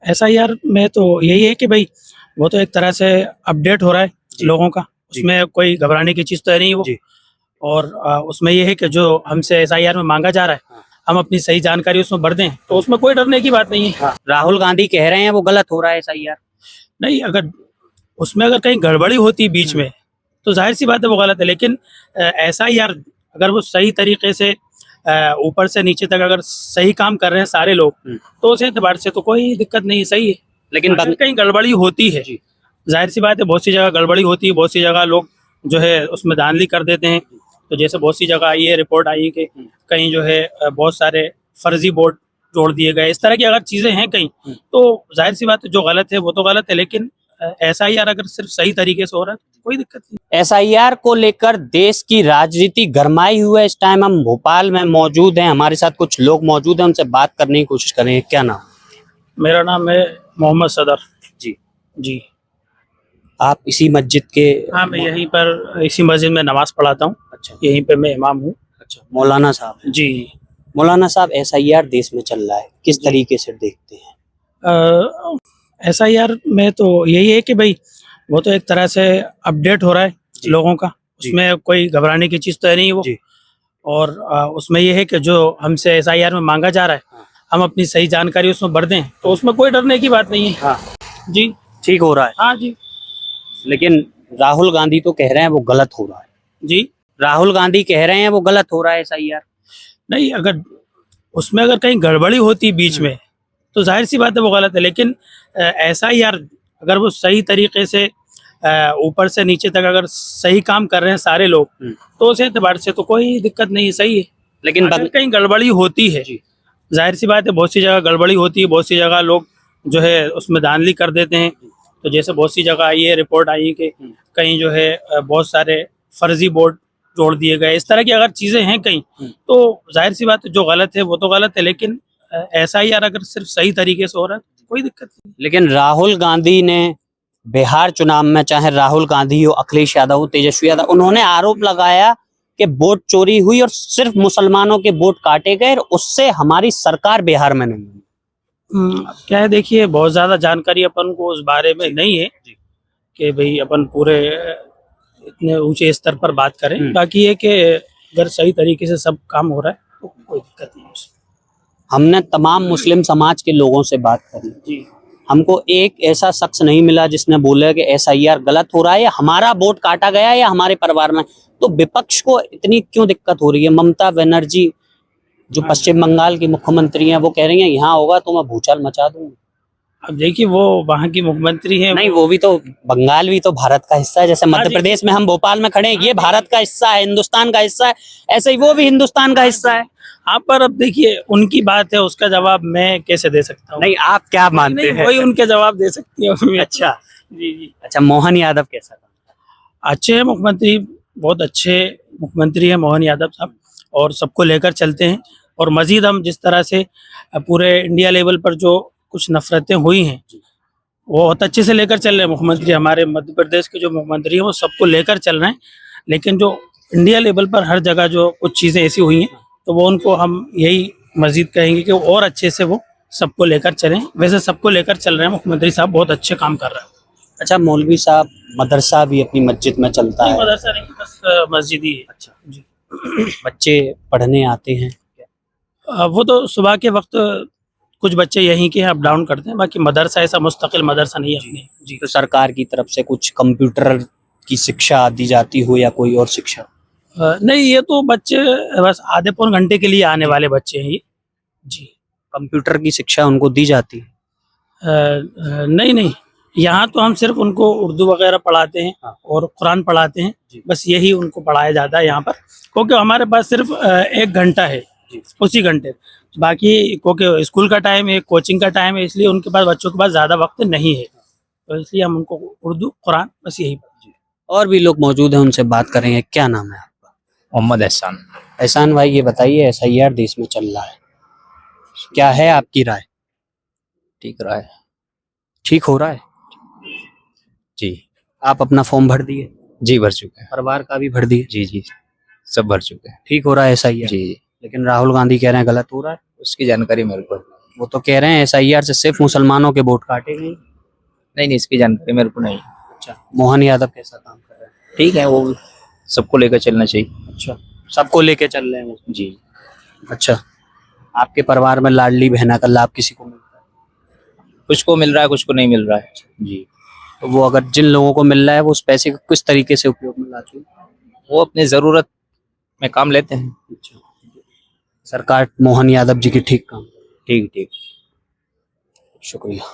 SIR में तो यही है कि भाई वो तो एक तरह से अपडेट हो रहा है लोगों का, उसमें कोई घबराने की चीज़ तो है नहीं वो। जी। और उसमें ये है कि जो हमसे एसआईआर में मांगा जा रहा है, हम अपनी सही जानकारी उसमें भर दें, तो उसमें कोई डरने की बात नहीं है। राहुल गांधी कह रहे हैं वो गलत हो रहा है एसआईआर। नहीं, अगर उसमें अगर कहीं गड़बड़ी होती बीच में, तो जाहिर सी बात है वो गलत है। लेकिन एसआईआर अगर वो सही तरीके से ऊपर से नीचे तक अगर सही काम कर रहे हैं सारे लोग, तो उस एतबार से तो कोई दिक्कत नहीं है, सही है। लेकिन अगर कहीं गड़बड़ी होती है, जाहिर सी बात है बहुत सी जगह गड़बड़ी होती है, बहुत सी जगह लोग जो है उसमें धांधली कर देते हैं। तो जैसे बहुत सी जगह ये रिपोर्ट आई है कि कहीं जो है बहुत सारे फर्जी वोट जोड़ दिए गए, इस तरह की अगर चीज़ें हैं कहीं, तो जाहिर सी बात है जो गलत है वो तो गलत है। लेकिन एसआईआर अगर सिर्फ सही तरीके से हो रहा है तो कोई दिक्कत नहीं। एसआईआर को लेकर देश की राजनीति गरमाई हुई है। इस टाइम हम भोपाल में मौजूद हैं, हमारे साथ कुछ लोग मौजूद हैं, उनसे बात करने की कोशिश करेंगे। क्या नाम? मेरा नाम है मोहम्मद सदर। जी। जी आप इसी मस्जिद के? हाँ, मैं यहीं पर इसी मस्जिद में नमाज पढ़ाता हूँ। अच्छा। यहीं पे मैं इमाम हूँ। अच्छा, मौलाना साहब हैं। जी। मौलाना साहब, एसआईआर देश में चल रहा है, किस तरीके से देखते हैं? एसआईआर में तो यही है कि भाई वो तो एक तरह से अपडेट हो रहा है लोगों का, उसमें कोई घबराने की चीज़ तो है नहीं वो। और उसमें ये है कि जो हमसे एसआईआर में मांगा जा रहा है, हम अपनी सही जानकारी उसमें भर दें, तो उसमें कोई डरने की बात नहीं है। हाँ। जी, ठीक हो रहा है। हाँ जी। लेकिन राहुल गांधी तो कह रहे हैं वो गलत हो रहा है। जी, राहुल गांधी कह रहे हैं वो गलत हो रहा है एसआईआर। नहीं, अगर उसमें अगर कहीं गड़बड़ी होती बीच में, तो जाहिर सी बात है वो गलत है। लेकिन एसआईआर अगर वो सही तरीके से ऊपर से नीचे तक अगर सही काम कर रहे हैं सारे लोग, तो उस एतबार से तो कोई दिक्कत नहीं है, सही है। लेकिन अगर कहीं गड़बड़ी होती है, जाहिर सी बात है बहुत सी जगह गड़बड़ी होती है, बहुत सी जगह लोग जो है उसमें धांधली कर देते हैं। तो जैसे बहुत सी जगह ये रिपोर्ट आई है कि कहीं जो है बहुत सारे फर्जी वोट जोड़ दिए गए, इस तरह की अगर चीज़ें हैं कहीं, तो जाहिर सी बात है जो गलत है वो तो गलत है। लेकिन एसआईआर अगर सिर्फ सही तरीके से हो रहा है तो कोई दिक्कत नहीं। लेकिन राहुल गांधी ने बिहार चुनाव में, चाहे राहुल गांधी हो, अखिलेश यादव हो, तेजस्वी यादव, उन्होंने आरोप लगाया कि वोट चोरी हुई और सिर्फ मुसलमानों के वोट काटे गए, उससे हमारी सरकार बिहार में नहीं हुई। क्या है, देखिए बहुत ज़्यादा जानकारी अपन को उस बारे में नहीं है कि भाई अपन पूरे इतने ऊंचे स्तर पर बात करें। बाकी ये कि अगर सही तरीके से सब काम हो रहा है तो कोई दिक्कत नहीं है उसमें। हमने तमाम मुस्लिम समाज के लोगों से बात करी जी, हमको एक ऐसा शख्स नहीं मिला जिसने बोला कि एसआईआर गलत हो रहा है या हमारा वोट काटा गया या हमारे परिवार में। तो विपक्ष को इतनी क्यों दिक्कत हो रही है? ममता बनर्जी जो पश्चिम बंगाल की मुख्यमंत्री हैं, वो कह रही हैं यहाँ होगा तो मैं भूचाल मचा दूंगी। अब देखिए वो वहाँ की मुख्यमंत्री है। नहीं, वो भी तो, बंगाल भी तो भारत का हिस्सा है। जैसे मध्य प्रदेश में हम भोपाल में खड़े हैं, ये भारत का हिस्सा है, हिंदुस्तान का हिस्सा है, ऐसे ही वो भी हिंदुस्तान का हिस्सा है। आप पर अब देखिए उनकी बात है, उसका जवाब मैं कैसे दे सकता हूँ? नहीं, आप क्या मानते हैं? वही उनके जवाब दे सकती है। अच्छा जी जी। अच्छा, मोहन यादव कैसा था? अच्छे हैं मुख्यमंत्री, बहुत अच्छे मुख्यमंत्री हैं मोहन यादव साहब, और सबको लेकर चलते हैं। और मजीद हम जिस तरह से पूरे इंडिया लेवल पर जो कुछ नफरतें हुई हैं, वो बहुत अच्छे से लेकर चल रहे हैं मुख्यमंत्री। हमारे मध्य प्रदेश के जो मुख्यमंत्री हैं वो सबको लेकर चल रहे हैं। लेकिन जो इंडिया लेवल पर हर जगह जो कुछ चीज़ें ऐसी हुई हैं, तो वो उनको हम यही मजीद कहेंगे कि और अच्छे से वो सबको लेकर चलें। वैसे सबको लेकर चल रहे हैं मुख्यमंत्री साहब, बहुत अच्छे काम कर रहे हैं। अच्छा, मौलवी साहब, मदरसा भी अपनी मस्जिद में चलता है? मदरसा नहीं, बस मस्जिद ही है। अच्छा जी। बच्चे पढ़ने आते हैं? वो तो सुबह के वक्त कुछ बच्चे यहीं के अप डाउन करते हैं, बाकी मदरसा ऐसा मुस्तकिल मदरसा नहीं है अपने। जी, तो सरकार की तरफ से कुछ कंप्यूटर की शिक्षा दी जाती हो या कोई और शिक्षा? नहीं, ये तो बच्चे बस आधे पौन घंटे के लिए आने वाले बच्चे हैं ये। जी। कंप्यूटर की शिक्षा उनको दी जाती है? नहीं नहीं, यहाँ तो हम सिर्फ उनको उर्दू वगैरह पढ़ाते हैं और कुरान पढ़ाते हैं, बस यही उनको पढ़ाया जाता है यहाँ पर। क्योंकि हमारे पास सिर्फ 1 घंटा है, उसी घंटे, बाकी क्योंकि स्कूल का टाइम है, कोचिंग का टाइम है, इसलिए उनके पास, बच्चों के पास ज़्यादा वक्त नहीं है, तो इसलिए हम उनको उर्दू कुरान बस यही। और भी लोग मौजूद हैं, उनसे बात करेंगे। क्या नाम है आपका? मोहम्मद एहसान। एहसान भाई, ये बताइए एसआईआर देश में चल रहा है, क्या है आपकी राय? ठीक रहा है। ठीक हो रहा है? जी आप अपना फॉर्म भर दिए? जी भर चुके हैं। परिवार का भी भर दिए? जी जी सब भर चुके हैं। ठीक हो रहा है एसआईआर? जी लेकिन राहुल गांधी कह रहे हैं गलत हो रहा है। उसकी जानकारी मेरे को वो तो कह रहे हैं SIR से सिर्फ मुसलमानों के वोट काटे गए। नहीं नहीं, इसकी जानकारी मेरे को नहीं। अच्छा, मोहन यादव कैसा काम कर रहे हैं? ठीक है, वो सबको लेकर चलना चाहिए। अच्छा, सबको लेके चल रहे हैं वो। जी। अच्छा, आपके परिवार में लाडली बहना का लाभ किसी को मिलता है? कुछ को मिल रहा है, कुछ को नहीं मिल रहा है। जी। तो वो अगर जिन लोगों को मिल रहा है वो उस पैसे को किस तरीके से उपयोग में लाते हैं? वो अपनी जरूरत में काम लेते हैं। अच्छा, सरकार मोहन यादव जी की ठीक काम। ठीक ठीक। शुक्रिया।